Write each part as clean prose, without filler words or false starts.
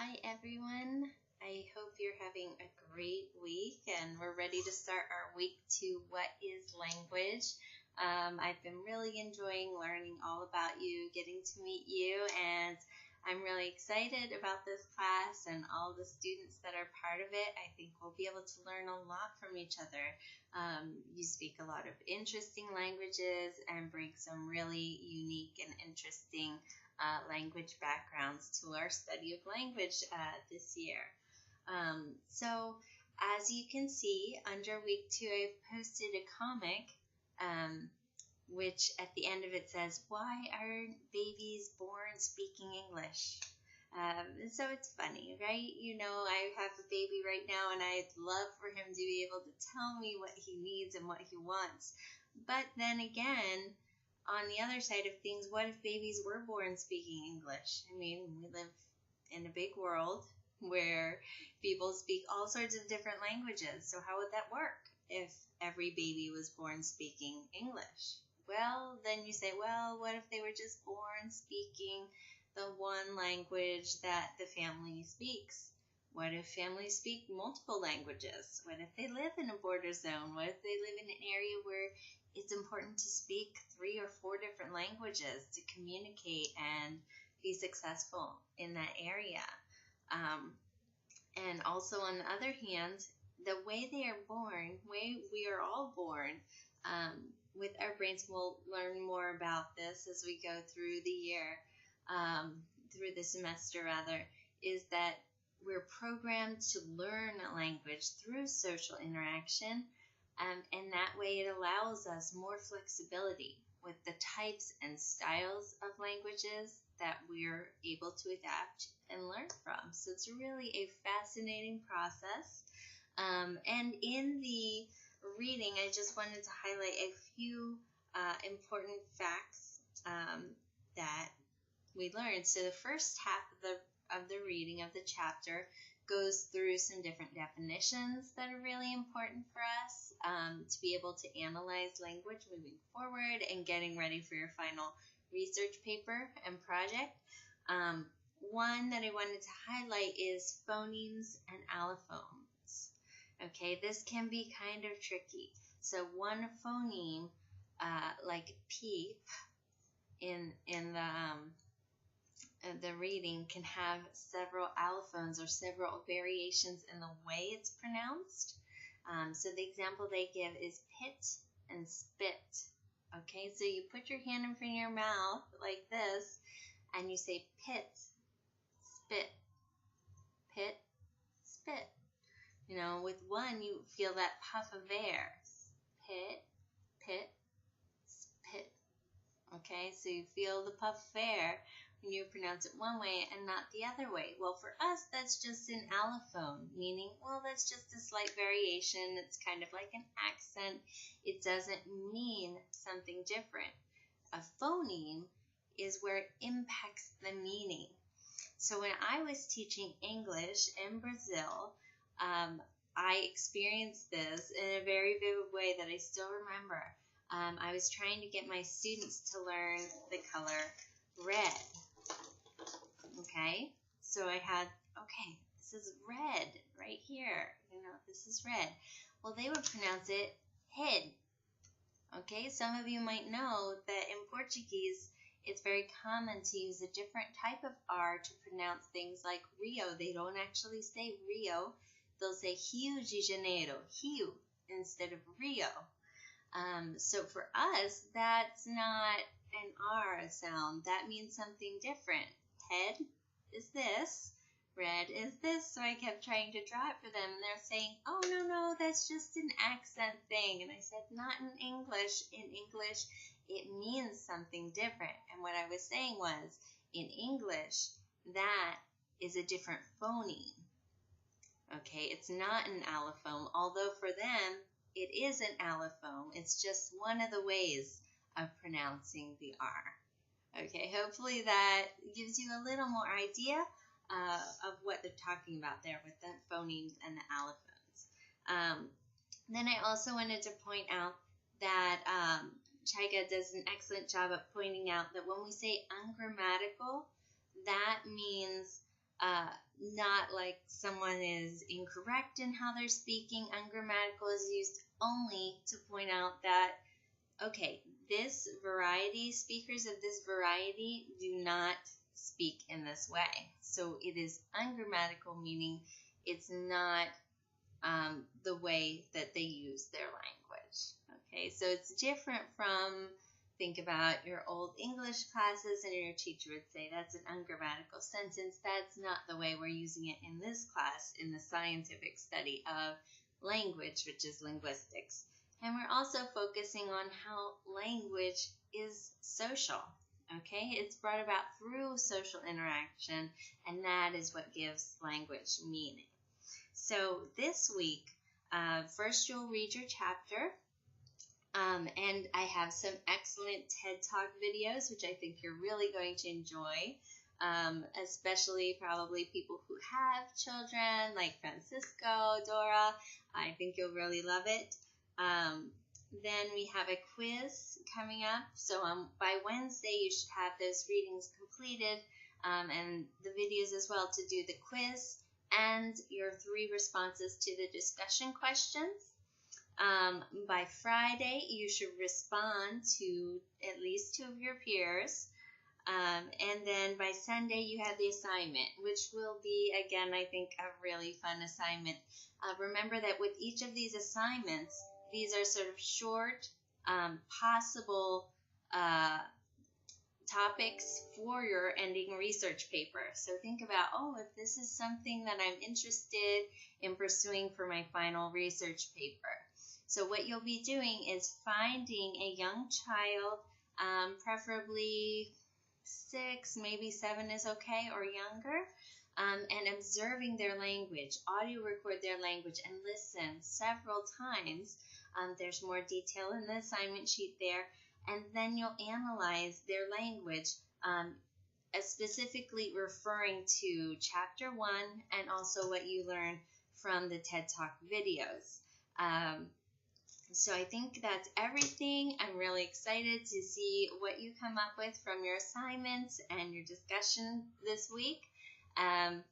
Hi everyone. I hope you're having a great week and we're ready to start our week 2, What is Language? I've been really enjoying learning all about you, getting to meet you, and I'm really excited about this class and all the students that are part of it. I think we'll be able to learn a lot from each other. You speak a lot of interesting languages and bring some really unique and interesting language backgrounds to our study of language this year. So as you can see, under week 2, I've posted a comic which at the end of it says, "Why aren't babies born speaking English?" So it's funny, right? You know, I have a baby right now and I'd love for him to be able to tell me what he needs and what he wants. But then again, on the other side of things, what if babies were born speaking English? I mean, we live in a big world where people speak all sorts of different languages. So how would that work if every baby was born speaking English? Well, then you say, well, what if they were just born speaking the one language that the family speaks? What if families speak multiple languages? What if they live in a border zone? What if they live in an area where it's important to speak 3 or 4 different languages to communicate and be successful in that area? And also, on the other hand, the way they are born, way we are all born, with our brains, we'll learn more about this as we go through the year, through the semester rather, is that we're programmed to learn a language through social interaction, and that way it allows us more flexibility with the types and styles of languages that we're able to adapt and learn from. So it's really a fascinating process. And in the reading, I just wanted to highlight a few important facts that we learned. So the first half of the reading of the chapter goes through some different definitions that are really important for us to be able to analyze language moving forward and getting ready for your final research paper and project. One that I wanted to highlight is phonemes and allophones. Okay, this can be kind of tricky. So one phoneme, like peep, in the reading can have several allophones or several variations in the way it's pronounced. So the example they give is pit and spit. Okay, so you put your hand in front of your mouth like this and you say pit, spit, pit, spit. You know, with one you feel that puff of air. Pit, pit, spit. Okay, so you feel the puff of air when you pronounce it one way and not the other way. Well, for us, that's just an allophone, meaning, well, that's just a slight variation. It's kind of like an accent. It doesn't mean something different. A phoneme is where it impacts the meaning. So when I was teaching English in Brazil, I experienced this in a very vivid way that I still remember. I was trying to get my students to learn the color red. Okay, so I had, okay, this is red right here. You know, this is red. Well, they would pronounce it head. Okay, some of you might know that in Portuguese, it's very common to use a different type of R to pronounce things like Rio. They don't actually say Rio. They'll say Rio de Janeiro, Rio, instead of Rio. So for us, that's not an R sound. That means something different. Head is this, red is this. So I kept trying to draw it for them, and they're saying, oh, no, that's just an accent thing. And I said, not in English. In English, it means something different. And what I was saying was, in English, that is a different phoneme. Okay, it's not an allophone, although for them, it is an allophone. It's just one of the ways of pronouncing the R. Okay, hopefully that gives you a little more idea of what they're talking about there with the phonemes and the allophones. Then I also wanted to point out that Chaiga does an excellent job of pointing out that when we say ungrammatical, that means not like someone is incorrect in how they're speaking. Ungrammatical is used only to point out that, okay, this variety, speakers of this variety do not speak in this way. So it is ungrammatical, meaning it's not the way that they use their language. Okay, so it's different from, think about your old English classes and your teacher would say that's an ungrammatical sentence. That's not the way we're using it in this class in the scientific study of language, which is linguistics. And we're also focusing on how language is social. Okay, it's brought about through social interaction, and that is what gives language meaning. So this week, first you'll read your chapter, and I have some excellent TED Talk videos, which I think you're really going to enjoy, especially probably people who have children, like Francisco, Dora. I think you'll really love it. Then we have a quiz coming up, so by Wednesday you should have those readings completed, and the videos as well to do the quiz and your 3 responses to the discussion questions. By Friday, you should respond to at least 2 of your peers. And then by Sunday, you have the assignment, which will be, again, I think, a really fun assignment. Remember that with each of these assignments, these are sort of short, possible topics for your ending research paper. So think about, if this is something that I'm interested in pursuing for my final research paper. So what you'll be doing is finding a young child, preferably 6, maybe 7 is okay, or younger, and observing their language, audio record their language, and listen several times. There's more detail in the assignment sheet there. And then you'll analyze their language, specifically referring to Chapter 1 and also what you learned from the TED Talk videos. So I think that's everything. I'm really excited to see what you come up with from your assignments and your discussion this week. And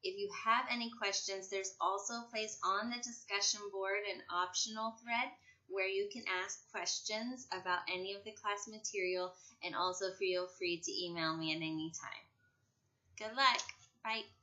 if you have any questions, there's also a place on the discussion board, an optional thread, where you can ask questions about any of the class material, and also feel free to email me at any time. Good luck. Bye.